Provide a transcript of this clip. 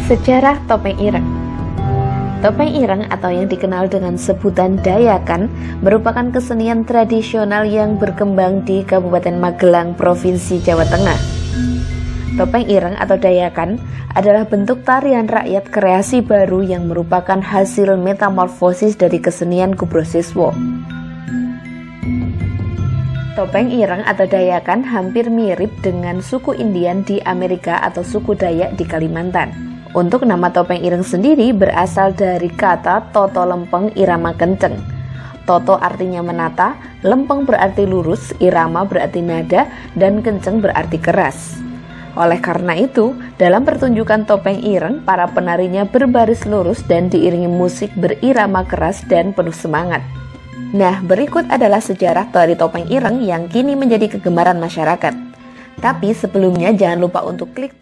Sejarah topeng ireng. Topeng ireng atau yang dikenal dengan sebutan Dayakan merupakan kesenian tradisional yang berkembang di Kabupaten Magelang, Provinsi Jawa Tengah. Topeng ireng atau Dayakan adalah bentuk tarian rakyat kreasi baru yang merupakan hasil metamorfosis dari kesenian Kubrosiswo. Topeng ireng atau Dayakan hampir mirip dengan suku Indian di Amerika atau suku Dayak di Kalimantan. Untuk nama topeng ireng sendiri berasal dari kata toto lempeng irama kenceng. Toto artinya menata, lempeng berarti lurus, irama berarti nada, dan kenceng berarti keras. Oleh karena itu, dalam pertunjukan topeng ireng, para penarinya berbaris lurus dan diiringi musik berirama keras dan penuh semangat. Nah, berikut adalah sejarah tari topeng ireng yang kini menjadi kegemaran masyarakat. Tapi sebelumnya jangan lupa untuk klik tombol